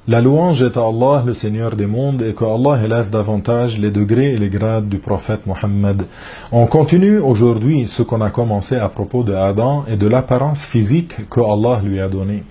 La louange est à Allah, le Seigneur des mondes, et que Allah élève davantage les degrés et les grades du prophète Mohammed. On continue aujourd'hui ce qu'on a commencé à propos de Adam et de l'apparence physique que Allah lui a donnée.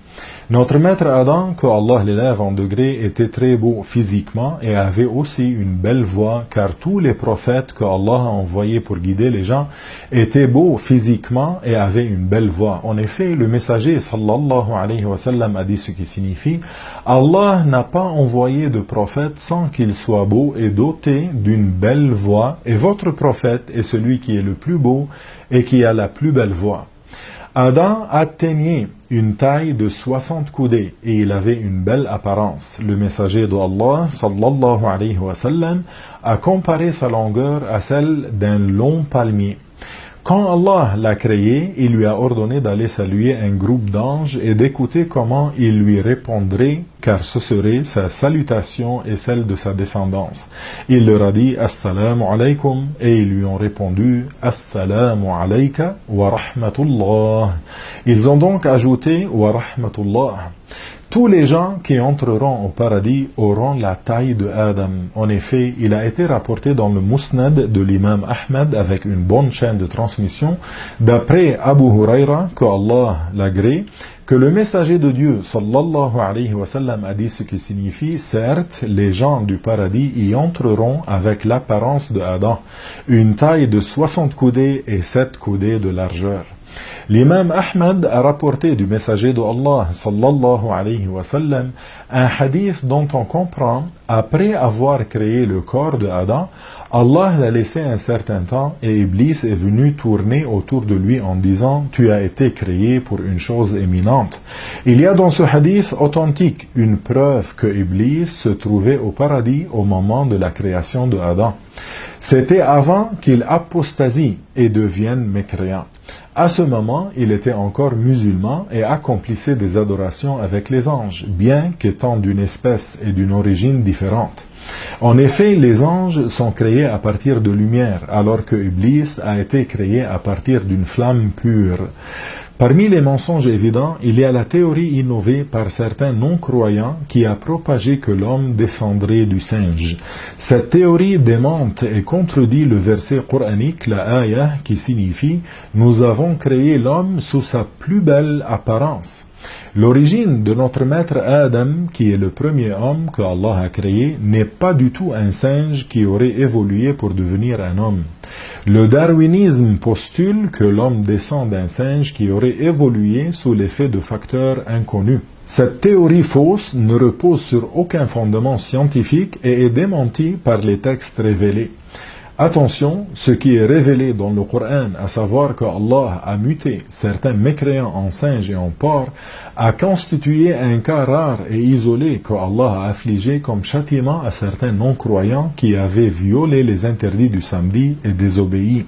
Notre maître Adam, que Allah l'élève en degrés, était très beau physiquement et avait aussi une belle voix, car tous les prophètes que Allah a envoyés pour guider les gens étaient beaux physiquement et avaient une belle voix. En effet, le messager sallallahu alayhi wa sallam a dit ce qui signifie: Allah n'a pas envoyé de prophète sans qu'il soit beau et doté d'une belle voix, et votre prophète est celui qui est le plus beau et qui a la plus belle voix. Adam atteignait une taille de 60 coudées et il avait une belle apparence. Le messager d'Allah, sallallahu alayhi wa sallam, a comparé sa longueur à celle d'un long palmier. Quand Allah l'a créé, il lui a ordonné d'aller saluer un groupe d'anges et d'écouter comment il lui répondrait, car ce serait sa salutation et celle de sa descendance. Il leur a dit « Assalamu alaykum » et ils lui ont répondu « Assalamu alayka wa rahmatullah ». Ils ont donc ajouté « wa rahmatullah ». Tous les gens qui entreront au paradis auront la taille de Adam. En effet, il a été rapporté dans le Musnad de l'imam Ahmed avec une bonne chaîne de transmission, d'après Abu Huraira, que Allah l'agrée, que le messager de Dieu, sallallahu alayhi wa sallam, a dit ce qui signifie: certes, les gens du paradis y entreront avec l'apparence de Adam, une taille de 60 coudées et 7 coudées de largeur. L'imam Ahmad a rapporté du messager de Allah sallallahu alayhi wa sallam un hadith dont on comprend: après avoir créé le corps de Adam, Allah l'a laissé un certain temps et Iblis est venu tourner autour de lui en disant: tu as été créé pour une chose éminente. Il y a dans ce hadith authentique une preuve que Iblis se trouvait au paradis au moment de la création de Adam. C'était avant qu'il apostasie et devienne mécréant. À ce moment, il était encore musulman et accomplissait des adorations avec les anges, bien qu'étant d'une espèce et d'une origine différente. En effet, les anges sont créés à partir de lumière, alors que Iblis a été créé à partir d'une flamme pure. Parmi les mensonges évidents, il y a la théorie innovée par certains non-croyants qui a propagé que l'homme descendrait du singe. Cette théorie démente et contredit le verset coranique, la ayah, qui signifie « Nous avons créé l'homme sous sa plus belle apparence ». L'origine de notre maître Adam, qui est le premier homme que Allah a créé, n'est pas du tout un singe qui aurait évolué pour devenir un homme. Le darwinisme postule que l'homme descend d'un singe qui aurait évolué sous l'effet de facteurs inconnus. Cette théorie fausse ne repose sur aucun fondement scientifique et est démentie par les textes révélés. Attention, ce qui est révélé dans le Coran, à savoir que Allah a muté certains mécréants en singes et en porcs, a constitué un cas rare et isolé que Allah a affligé comme châtiment à certains non-croyants qui avaient violé les interdits du samedi et désobéi.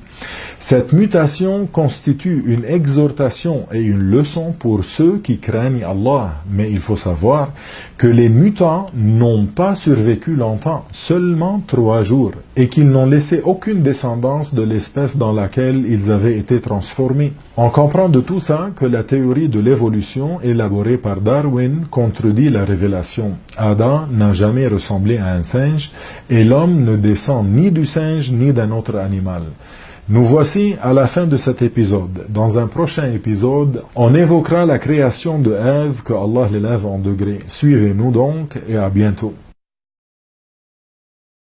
Cette mutation constitue une exhortation et une leçon pour ceux qui craignent Allah, mais il faut savoir que les mutants n'ont pas survécu longtemps, seulement 3 jours, et qu'ils n'ont laissé aucune descendance de l'espèce dans laquelle ils avaient été transformés. On comprend de tout ça que la théorie de l'évolution élaborée par Darwin contredit la révélation. Adam n'a jamais ressemblé à un singe et l'homme ne descend ni du singe ni d'un autre animal. Nous voici à la fin de cet épisode. Dans un prochain épisode, on évoquera la création de Ève, que Allah l'élève en degrés. Suivez-nous donc et à bientôt.